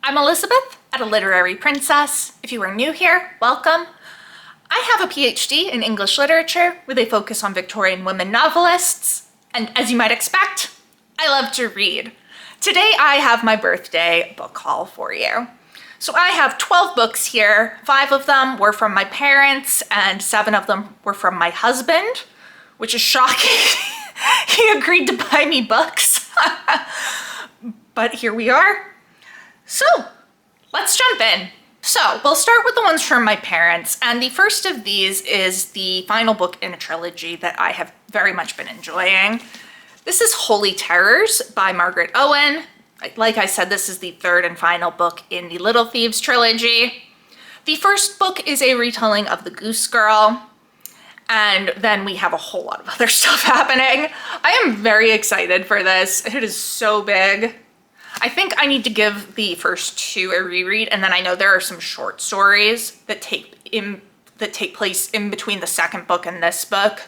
I'm Elizabeth at A Literary Princess. If you are new here, welcome. I have a PhD in English literature with a focus on Victorian women novelists, and as you might expect, I love to read. Today I have my birthday book haul for you. So I have 12 books here. 5 of them were from my parents and 7 of them were from my husband, which is shocking. He agreed to buy me books. But here we are. So let's jump in. So we'll start with the ones from my parents, and the first of these is the final book in a trilogy that I have very much been enjoying. This is Holy Terrors by Margaret Owen. Like I said, this is the third and final book in the Little Thieves trilogy. The first book is a retelling of The Goose Girl, and then we have a whole lot of other stuff happening. I am very excited for this. It is so big. I think I need to give the first 2 a reread, and then I know there are some short stories that take place in between the second book and this book.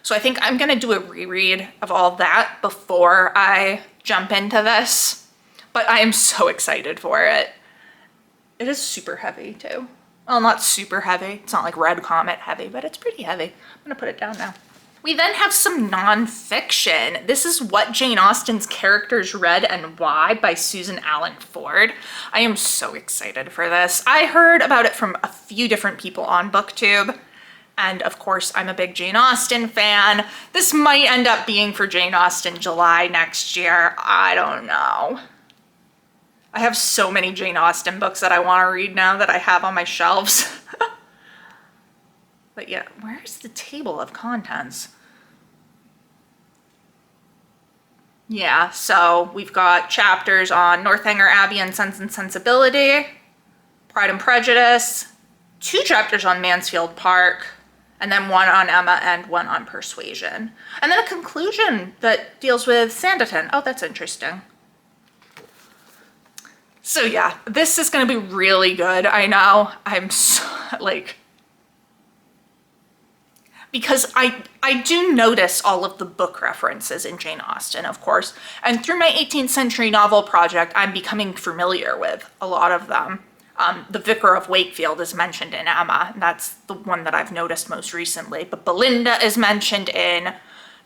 So I think I'm gonna do a reread of all that before I jump into this. But I am so excited for it. It is super heavy too. Well, not super heavy. It's not like Red Comet heavy, but it's pretty heavy. I'm gonna put it down now. We then have some nonfiction. This is What Jane Austen's Characters Read and Why by Susan Allen Ford. I am so excited for this. I heard about it from a few different people on BookTube. And of course, I'm a big Jane Austen fan. This might end up being for Jane Austen July next year. I don't know. I have so many Jane Austen books that I want to read now that I have on my shelves. But yeah, where's the table of contents? Yeah, so we've got chapters on Northanger Abbey and Sense and Sensibility, Pride and Prejudice, 2 chapters on Mansfield Park, and then 1 on Emma and 1 on Persuasion. And then a conclusion that deals with Sanditon. Oh, that's interesting. So yeah, this is gonna be really good. I know, I'm so, like, because I do notice all of the book references in Jane Austen, of course, and through my 18th century novel project, I'm becoming familiar with a lot of them. The Vicar of Wakefield is mentioned in Emma, and that's the one that I've noticed most recently, but Belinda is mentioned in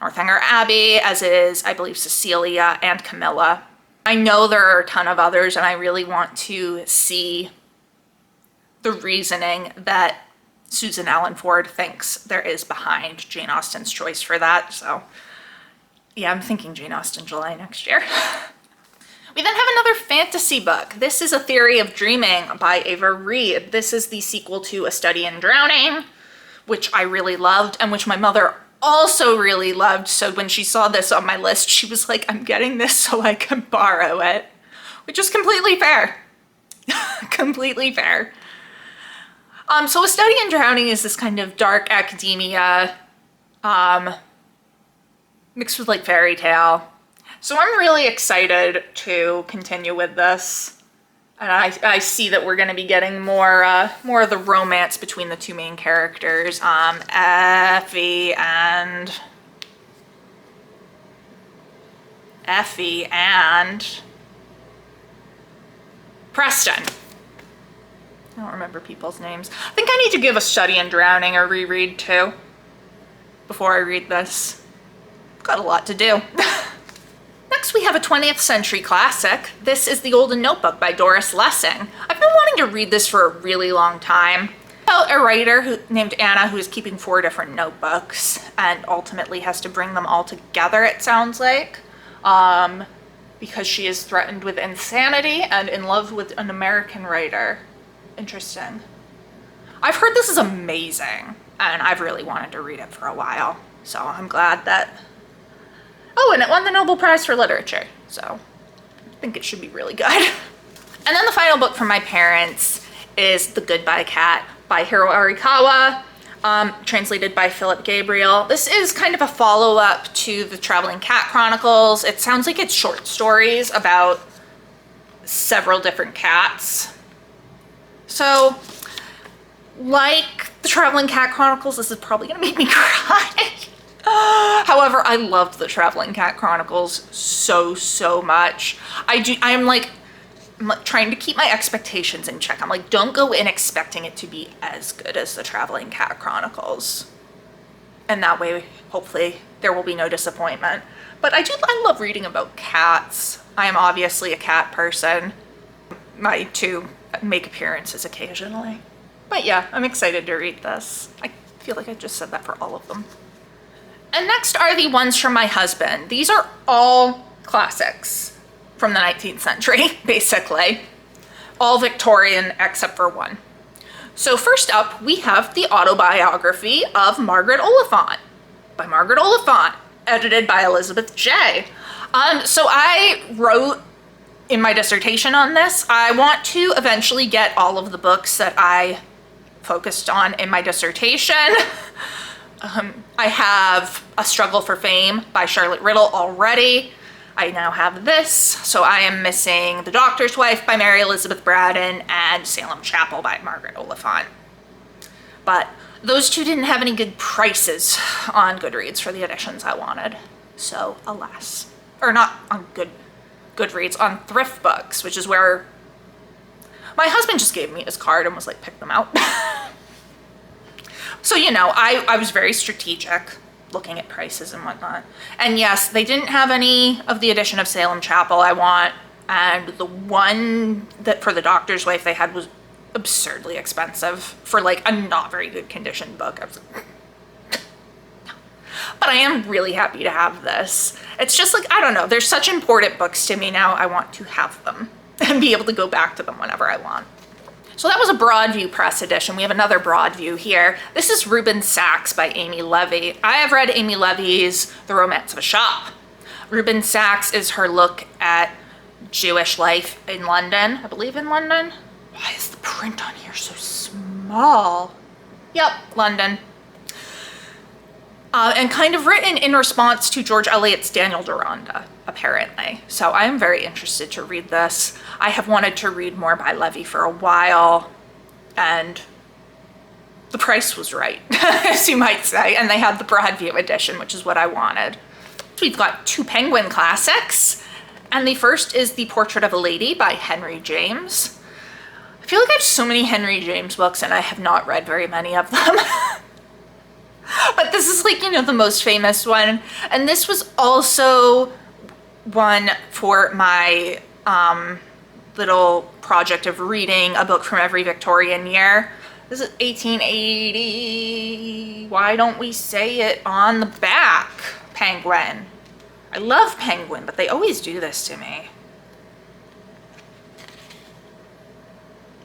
Northanger Abbey, as is, I believe, Cecilia and Camilla. I know there are a ton of others, and I really want to see the reasoning that Susan Allen Ford thinks there is behind Jane Austen's choice for that. So yeah, I'm thinking Jane Austen July next year. We then have another fantasy book. This is A Theory of Dreaming by Ava Reid. This is the sequel to A Study in Drowning, which I really loved and which my mother also really loved. So when she saw this on my list, she was like, I'm getting this so I can borrow it, which is completely fair. Completely fair. So A Study in Drowning is this kind of dark academia, mixed with like fairy tale. So I'm really excited to continue with this. And I see that we're gonna be getting more of the romance between the 2 main characters, Effie and Preston. I don't remember people's names. I think I need to give A Study in Drowning a reread too before I read this. I've got a lot to do. Next we have a 20th century classic. This is The Golden Notebook by Doris Lessing. I've been wanting to read this for a really long time. About a writer named Anna who is keeping 4 different notebooks and ultimately has to bring them all together, it sounds like, because she is threatened with insanity and in love with an American writer. Interesting. I've heard this is amazing, and I've really wanted to read it for a while, so I'm glad that... Oh, and it won the Nobel Prize for Literature, so I think it should be really good. And then the final book from my parents is The Goodbye Cat by Hiro Arikawa, translated by Philip Gabriel. This is kind of a follow-up to the Traveling Cat Chronicles. It sounds like it's short stories about several different cats. So, like the Traveling Cat Chronicles, this is probably gonna make me cry. However, I loved the Traveling Cat Chronicles so much. I am like I'm like trying to keep my expectations in check. I'm like, don't go in expecting it to be as good as the Traveling Cat Chronicles. And that way, hopefully, there will be no disappointment. But I love reading about cats. I am obviously a cat person. My two make appearances occasionally. But yeah, I'm excited to read this. I feel like I just said that for all of them. And next are the ones from my husband. These are all classics from the 19th century, basically. All Victorian except for one. So first up, we have the autobiography of Margaret Oliphant by Margaret Oliphant, edited by Elizabeth J. So I wrote in my dissertation on this, I want to eventually get all of the books that I focused on in my dissertation. I have A Struggle for Fame by Charlotte Riddle already. I now have this, so I am missing The Doctor's Wife by Mary Elizabeth Braddon and Salem Chapel by Margaret Oliphant. But those two didn't have any good prices on Goodreads for the editions I wanted. So alas. Or not on Goodreads, on Thrift Books, which is where my husband just gave me his card and was like, pick them out. So, you know, I was very strategic looking at prices and whatnot. And yes, they didn't have any of the edition of Salem Chapel I want. And the one that for The Doctor's Wife they had was absurdly expensive for like a not very good condition book. I was like, no. But I am really happy to have this. It's just like, I don't know, they're such important books to me now. I want to have them and be able to go back to them whenever I want. So that was a Broadview Press edition. We have another Broadview here. This is Reuben Sachs by Amy Levy. I have read Amy Levy's The Romance of a Shop. Reuben Sachs is her look at Jewish life in London. I believe in London. Why is the print on here so small? Yep, London. And kind of written in response to George Eliot's Daniel Deronda, apparently. So I am very interested to read this. I have wanted to read more by Levy for a while, and the price was right, as you might say, and they had the Broadview edition, which is what I wanted. So we've got two Penguin classics, and the first is The Portrait of a Lady by Henry James. I feel like I have so many Henry James books, and I have not read very many of them. But this is like, you know, the most famous one. And this was also one for my little project of reading a book from every Victorian year. This is 1880. Why don't we say it on the back? Penguin. I love Penguin, but they always do this to me.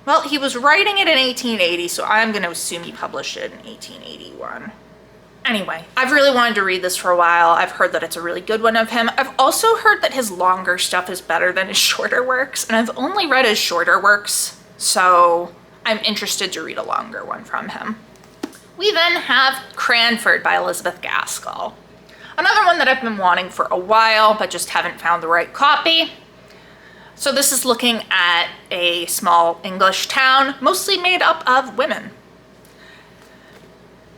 Well, he was writing it in 1880, so I'm going to assume he published it in 1881. Anyway, I've really wanted to read this for a while. I've heard that it's a really good one of him. I've also heard that his longer stuff is better than his shorter works, and I've only read his shorter works, so I'm interested to read a longer one from him. We then have Cranford by Elizabeth Gaskell. Another one that I've been wanting for a while, but just haven't found the right copy. So this is looking at a small English town, mostly made up of women.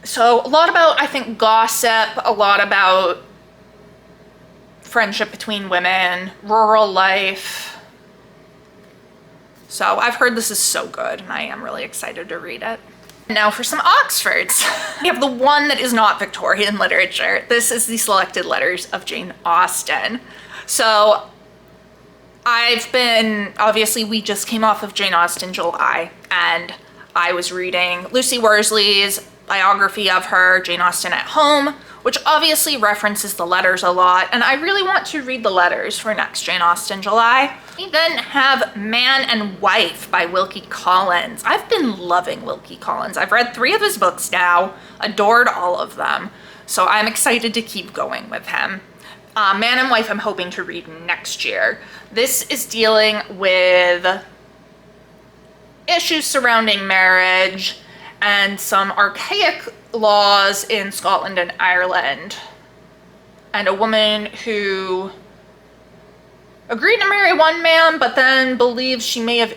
So a lot about, I think, gossip, a lot about friendship between women, rural life. So I've heard this is so good, and I am really excited to read it. Now for some Oxfords. We have the one that is not Victorian literature. This is the Selected Letters of Jane Austen. So obviously we just came off of Jane Austen July, and I was reading Lucy Worsley's biography of her, Jane Austen at Home, which obviously references the letters a lot, and I really want to read the letters for next Jane Austen July. We then have Man and Wife by Wilkie Collins. I've been loving Wilkie Collins. I've read 3 of his books now, adored all of them, so I'm excited to keep going with him. Man and Wife I'm hoping to read next year. This is dealing with issues surrounding marriage and some archaic laws in Scotland and Ireland, and a woman who agreed to marry one man but then believes she may have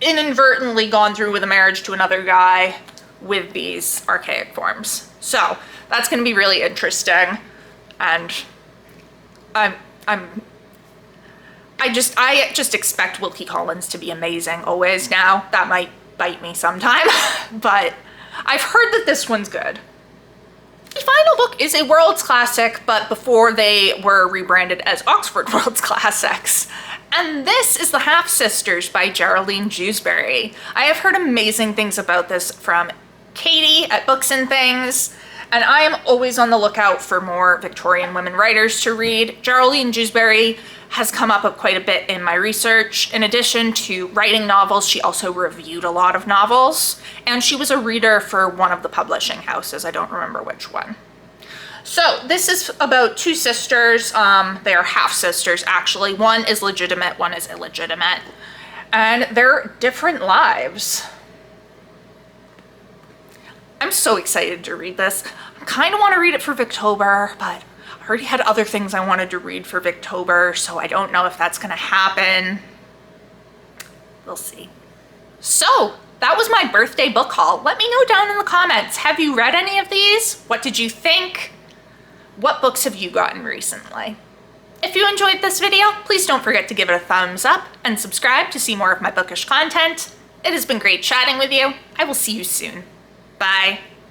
inadvertently gone through with a marriage to another guy with these archaic forms. So that's going to be really interesting, and I'm I just expect Wilkie Collins to be amazing always now. That might bite me sometime, but I've heard that this one's good. The final book is a World's Classic, but before they were rebranded as Oxford World's Classics. And this is The Half-Sisters by Geraldine Jewsbury. I have heard amazing things about this from Katie at Books and Things, and I am always on the lookout for more Victorian women writers to read. Geraldine Jewsbury has come up quite a bit in my research. In addition to writing novels, she also reviewed a lot of novels, and she was a reader for one of the publishing houses. I don't remember which one. So this is about two sisters. They are half-sisters, actually. One is legitimate, one is illegitimate, and they're different lives. I'm so excited to read this. I kind of want to read it for Victober, but I already had other things I wanted to read for Victober, so I don't know if that's going to happen. We'll see. So that was my birthday book haul. Let me know down in the comments. Have you read any of these? What did you think? What books have you gotten recently? If you enjoyed this video, please don't forget to give it a thumbs up and subscribe to see more of my bookish content. It has been great chatting with you. I will see you soon. Bye.